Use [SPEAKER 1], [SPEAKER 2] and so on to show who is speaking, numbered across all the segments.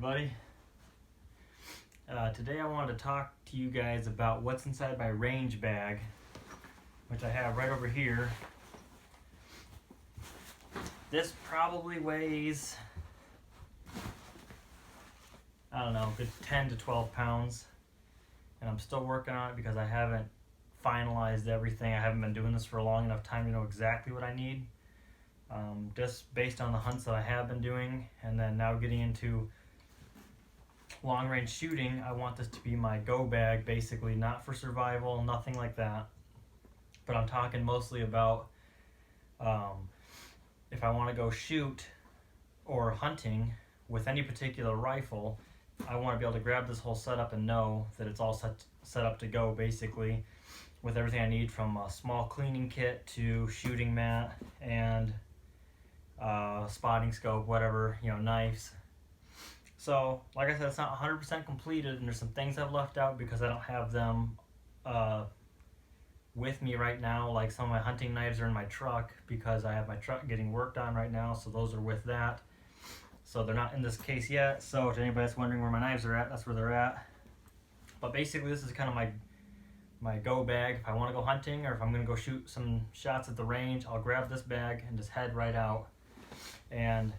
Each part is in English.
[SPEAKER 1] everybody. Today I wanted to talk to you guys about what's inside my range bag, which I have right over here. This probably weighs, I don't know, a good 10 to 12 pounds. And I'm still working on it because I haven't finalized everything. I haven't been doing this for a long enough time to know exactly what I need. Just based on the hunts that I have been doing, and then now getting into long range shooting, I want this to be my go bag, basically, not for survival, nothing like that. But I'm talking mostly about if I want to go shoot or hunting with any particular rifle, I want to be able to grab this whole setup and know that it's all set up to go, basically, with everything I need, from a small cleaning kit to shooting mat and spotting scope, whatever, knives. So, like I said, it's not 100% completed, and there's some things I've left out because I don't have them with me right now. Like, some of my hunting knives are in my truck because I have my truck getting worked on right now, so those are with that. So they're not in this case yet. So to anybody that's wondering where my knives are at, that's where they're at. But basically, this is kind of my go bag. If I want to go hunting, or if I'm going to go shoot some shots at the range, I'll grab this bag and just head right out. And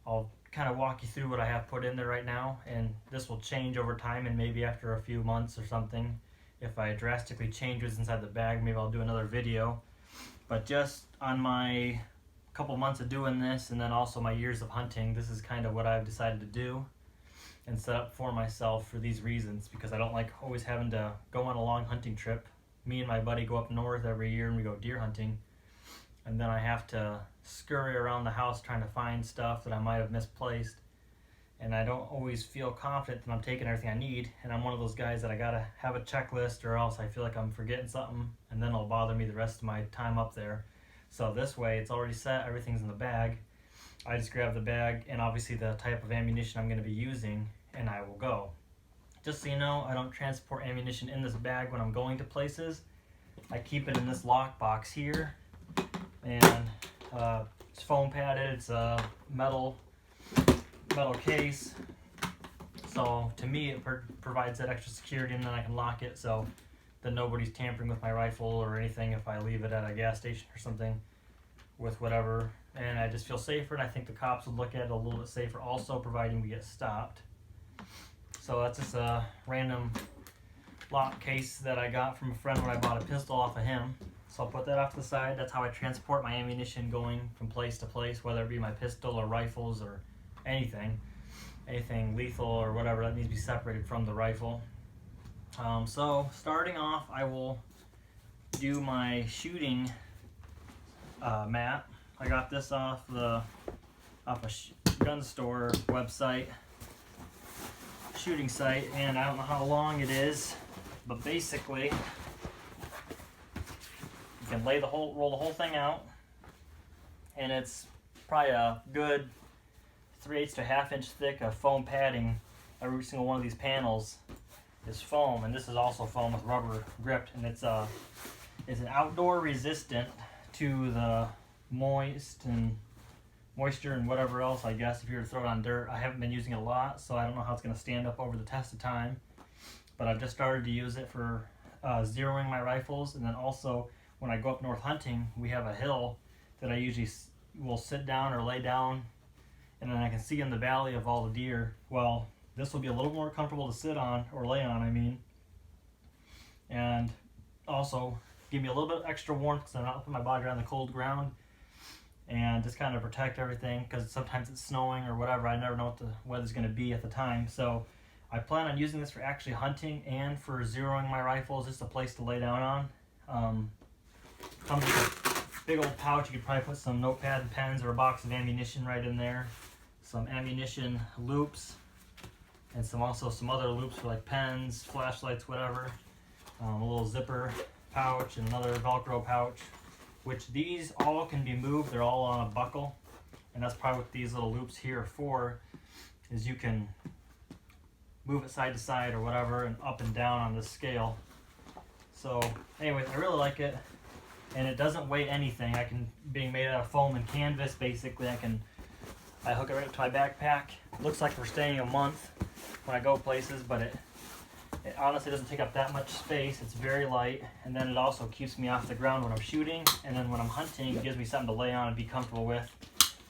[SPEAKER 1] I'll kind of walk you through what I have put in there right now, and this will change over time, and maybe after a few months or something, if I drastically change what's inside the bag, maybe I'll do another video. But just on my couple months of doing this, and then also my years of hunting, this is kind of what I've decided to do and set up for myself for these reasons, because I don't like always having to go on a long hunting trip. Me and my buddy go up north every year and we go deer hunting, and then I have to scurry around the house trying to find stuff that I might have misplaced, and I don't always feel confident that I'm taking everything I need. And I'm one of those guys that I gotta have a checklist, or else I feel like I'm forgetting something, and then it'll bother me the rest of my time up there. So this way, it's already set, everything's in the bag. I just grab the bag and obviously the type of ammunition I'm going to be using, and I will go. Just so you know, I don't transport ammunition in this bag when I'm going to places. I keep it in this lock box here, and it's foam padded. It's a metal case, so to me it provides that extra security, and then I can lock it so that nobody's tampering with my rifle or anything if I leave it at a gas station or something with whatever. And I just feel safer, and I think the cops would look at it a little bit safer also, providing we get stopped. So that's just a random lock case that I got from a friend when I bought a pistol off of him. So I'll put that off to the side. That's how I transport my ammunition going from place to place, whether it be my pistol or rifles or anything lethal or whatever that needs to be separated from the rifle. So starting off, I will do my shooting mat. I got this off a gun store website, shooting site, and I don't know how long it is, but basically you can roll the whole thing out, and it's probably a good 3/8 to 1/2 inch thick of foam padding. Every single one of these panels is foam, and this is also foam with rubber gripped, and it's an outdoor resistant to the moisture and whatever else, I guess, if you were to throw it on dirt. I haven't been using it a lot, so I don't know how it's going to stand up over the test of time, but I've just started to use it for zeroing my rifles. And then also when I go up north hunting, we have a hill that I usually will sit down or lay down, and then I can see in the valley of all the deer. Well, this will be a little more comfortable to sit on, or lay on, I mean, and also give me a little bit extra warmth because I'm not putting my body on the cold ground, and just kind of protect everything, because sometimes it's snowing or whatever. I never know what the weather's going to be at the time. So I plan on using this for actually hunting and for zeroing my rifles. Just a place to lay down on. Comes with a big old pouch. You could probably put some notepad and pens or a box of ammunition right in there. Some ammunition loops, and some other loops for like pens, flashlights, whatever. A little zipper pouch and another Velcro pouch, which these all can be moved. They're all on a buckle, and that's probably what these little loops here are for, is you can move it side to side or whatever, and up and down on this scale. So anyways, I really like it, and it doesn't weigh anything. Being made out of foam and canvas, basically, I hook it right up to my backpack. Looks like we're staying a month. when I go places, but it honestly doesn't take up that much space. It's very light, and then it also keeps me off the ground when I'm shooting, and then when I'm hunting, it gives me something to lay on and be comfortable with.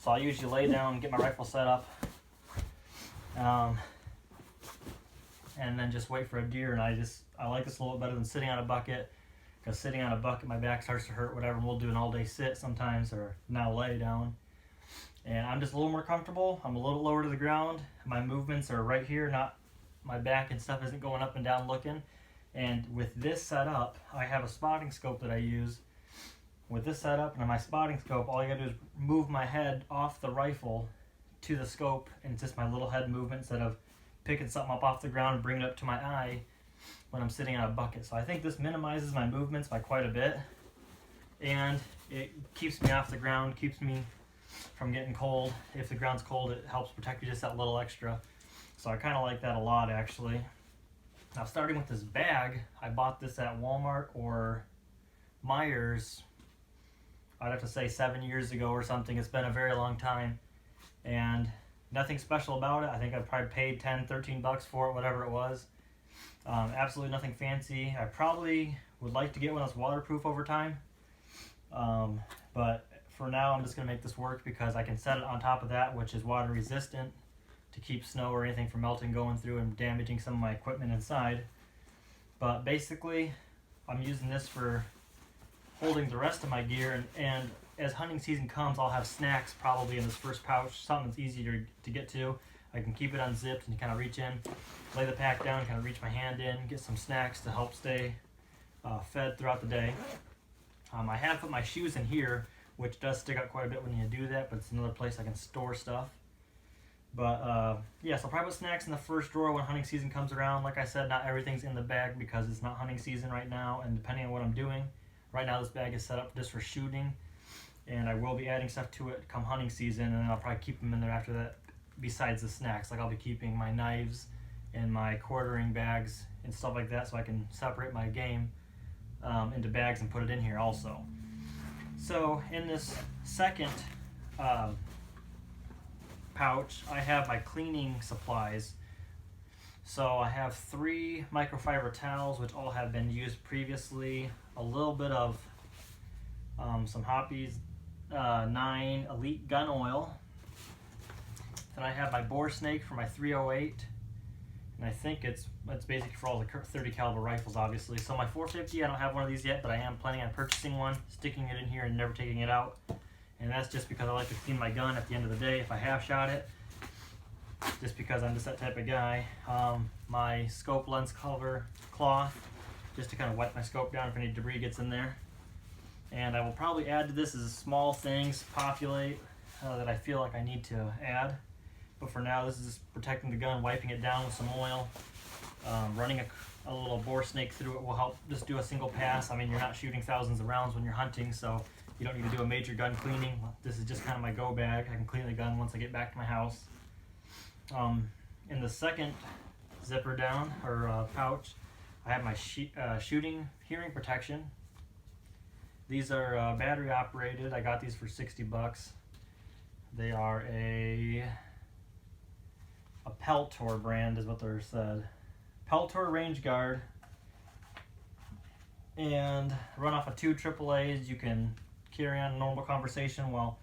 [SPEAKER 1] So I usually lay down, get my rifle set up, and then just wait for a deer. And I like this a little bit better than sitting on a bucket, because sitting on a bucket, my back starts to hurt, whatever, and we'll do an all-day sit sometimes, or now lay down. And I'm just a little more comfortable. I'm a little lower to the ground. My movements are right here, not my back and stuff isn't going up and down looking. And with this setup, I have a spotting scope that I use. With this setup and my spotting scope, all you gotta do is move my head off the rifle to the scope, and it's just my little head movement instead of picking something up off the ground and bringing it up to my eye when I'm sitting on a bucket. So I think this minimizes my movements by quite a bit, and it keeps me off the ground, keeps me from getting cold. If the ground's cold, it helps protect you just that little extra. So I kind of like that a lot, actually. Now, starting with this bag, I bought this at Walmart or Meijer's, I'd have to say 7 years ago or something. It's been a very long time, and nothing special about it. I think I probably paid 10, 13 bucks for it, whatever it was. Absolutely nothing fancy. I probably would like to get one that's waterproof over time, but for now I'm just going to make this work because I can set it on top of that, which is water resistant, to keep snow or anything from melting, going through and damaging some of my equipment inside. But basically, I'm using this for holding the rest of my gear, and as hunting season comes, I'll have snacks probably in this first pouch, something that's easier to get to. I can keep it unzipped and kind of reach in, lay the pack down, kind of reach my hand in, get some snacks to help stay fed throughout the day. I have put my shoes in here, which does stick out quite a bit when you do that, but it's another place I can store stuff. But yeah, so I'll probably put snacks in the first drawer when hunting season comes around. Like I said, not everything's in the bag because it's not hunting season right now, and depending on what I'm doing. Right now this bag is set up just for shooting, and I will be adding stuff to it come hunting season, and then I'll probably keep them in there after that besides the snacks. Like I'll be keeping my knives and my quartering bags and stuff like that, so I can separate my game into bags and put it in here also. So in this second pouch, I have my cleaning supplies. So I have 3 microfiber towels, which all have been used previously, a little bit of some Hoppe's 9 Elite gun oil. Then I have my bore snake for my 308, and I think it's basically for all the 30 caliber rifles, obviously. So my 450, I don't have one of these yet, but I am planning on purchasing one, sticking it in here and never taking it out. And that's just because I like to clean my gun at the end of the day if I have shot it, just because I'm just that type of guy. My scope lens cover cloth, just to kind of wipe my scope down if any debris gets in there. And I will probably add to this as small things populate that I feel like I need to add. But for now, this is just protecting the gun, wiping it down with some oil. Running a little bore snake through it will help just do a single pass. I mean, you're not shooting thousands of rounds when you're hunting, so you don't need to do a major gun cleaning. This is just kind of my go bag. I can clean the gun once I get back to my house. In the second zipper down, or pouch, I have my shooting hearing protection. These are battery operated. I got these for 60 bucks. They are a Peltor brand is what they're said. Peltor Range Guard, and run off of 2 AAAs. You can carry on a normal conversation while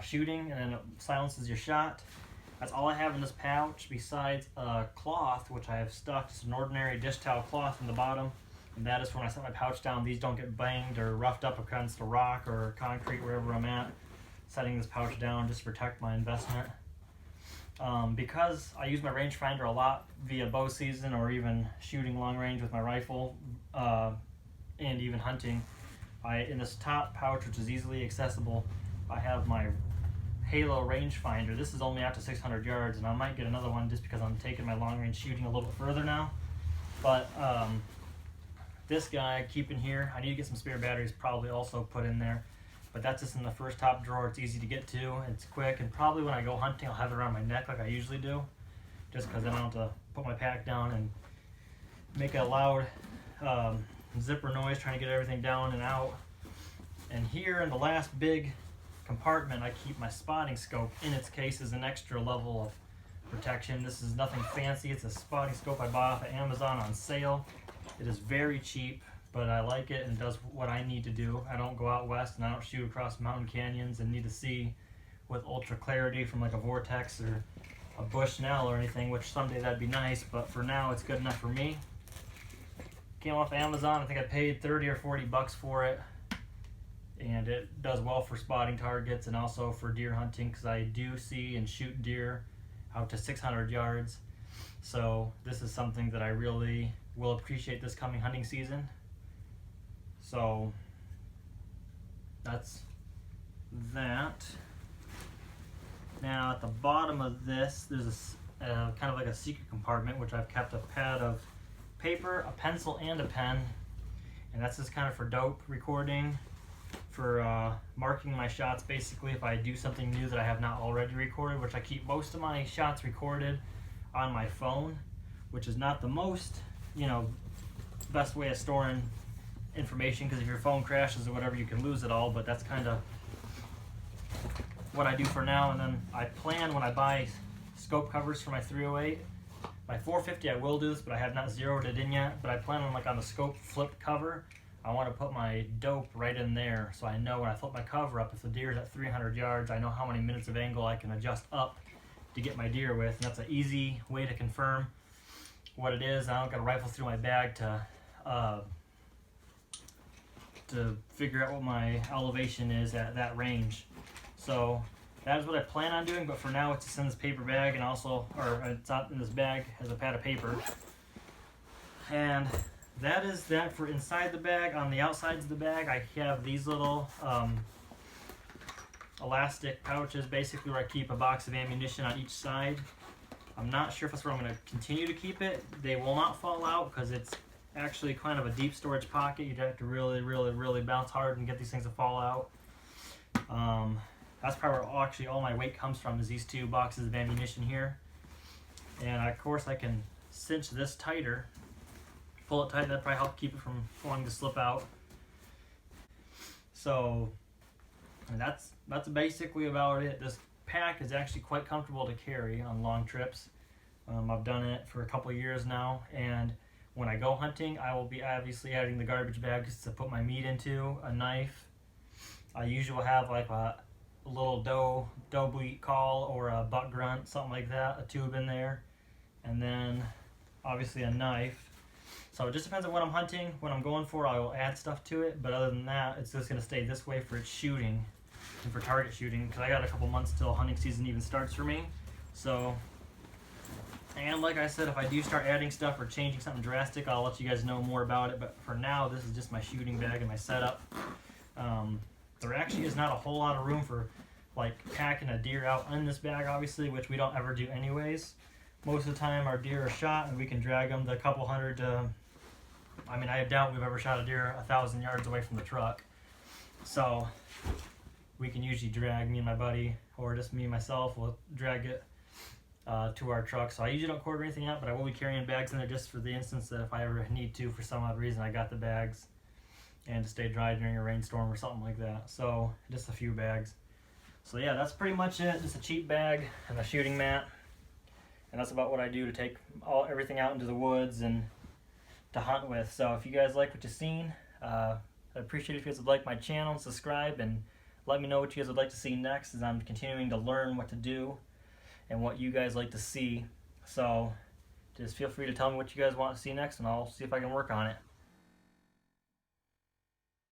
[SPEAKER 1] shooting, and then it silences your shot. That's all I have in this pouch besides a cloth, which I have stuck. It's an ordinary dish towel cloth in the bottom, and that is when I set my pouch down. These don't get banged or roughed up against a rock or concrete wherever I'm at. Setting this pouch down just to protect my investment. Because I use my rangefinder a lot via bow season or even shooting long range with my rifle, and even hunting, in this top pouch, which is easily accessible, I have my Halo rangefinder. This is only out to 600 yards, and I might get another one just because I'm taking my long range shooting a little bit further now. But this guy I keep in here. I need to get some spare batteries probably also put in there. But that's just in the first top drawer. It's easy to get to, it's quick, and probably when I go hunting I'll have it around my neck like I usually do, just because then I don't have to put my pack down and make a loud zipper noise trying to get everything down and out. And here in the last big compartment, I keep my spotting scope in its case as an extra level protection. This is nothing fancy. It's a spotting scope I bought off of Amazon on sale. It is very cheap, but I like it and does what I need to do. I don't go out west and I don't shoot across mountain canyons and need to see with ultra clarity from like a Vortex or a Bushnell or anything, which someday that'd be nice, but for now it's good enough for me. Came off Amazon. I think I paid 30 or 40 bucks for it, and it does well for spotting targets and also for deer hunting, because I do see and shoot deer out to 600 yards. So this is something that I really will appreciate this coming hunting season. So that's that. Now at the bottom of this, there's a kind of like a secret compartment, which I've kept a pad of paper, a pencil, and a pen. And that's just kind of for dope recording, for marking my shots basically if I do something new that I have not already recorded, which I keep most of my shots recorded on my phone, which is not the most, best way of storing information, because if your phone crashes or whatever, you can lose it all. But that's kind of what I do for now. And then I plan, when I buy scope covers for my 308, my 450 I will do this, but I have not zeroed it in yet. But I plan on, like on the scope flipped cover, I want to put my dope right in there, so I know when I flip my cover up, if the deer is at 300 yards, I know how many minutes of angle I can adjust up to get my deer with. And that's an easy way to confirm what it is. I don't got to rifle through my bag to figure out what my elevation is at that range. So that is what I plan on doing, but for now it's just in this paper bag, and also, or it's not in this bag as a pad of paper. And that is that for inside the bag. On the outsides of the bag, I have these little elastic pouches, basically, where I keep a box of ammunition on each side. I'm not sure if that's where I'm going to continue to keep it. They will not fall out because it's actually kind of a deep storage pocket. You'd have to really, really, really bounce hard and get these things to fall out. That's probably where actually all my weight comes from, is these two boxes of ammunition here. And of course I can cinch this tighter, pull it tight. That probably help keep it from wanting to slip out. So that's basically about it. This pack is actually quite comfortable to carry on long trips. I've done it for a couple of years now, and when I go hunting, I will be obviously adding the garbage bags to put my meat into, a knife. I usually will have like a little doe bleat call or a buck grunt, something like that, a tube in there, and then obviously a knife. So it just depends on what I'm hunting. What I'm going for, I will add stuff to it, but other than that, it's just going to stay this way for its shooting and for target shooting, because I got a couple months till hunting season even starts for me. So, and like I said, if I do start adding stuff or changing something drastic, I'll let you guys know more about it. But for now, this is just my shooting bag and my setup. There actually is not a whole lot of room for like packing a deer out in this bag, obviously, which we don't ever do anyways. Most of the time our deer are shot and we can drag them the couple hundred to, I doubt we've ever shot a deer 1,000 yards away from the truck. So we can usually drag, me and my buddy, or just me and myself, will drag it to our truck. So I usually don't quarter anything out, but I will be carrying bags in there just for the instance that if I ever need to, for some odd reason, I got the bags and to stay dry during a rainstorm or something like that. So just a few bags. So yeah, that's pretty much it. Just a cheap bag and a shooting mat. And that's about what I do to take everything out into the woods and to hunt with. So if you guys like what you've seen, I'd appreciate it if you guys would like my channel and subscribe, and let me know what you guys would like to see next, as I'm continuing to learn what to do and what you guys like to see. So just feel free to tell me what you guys want to see next, and I'll see if I can work on it.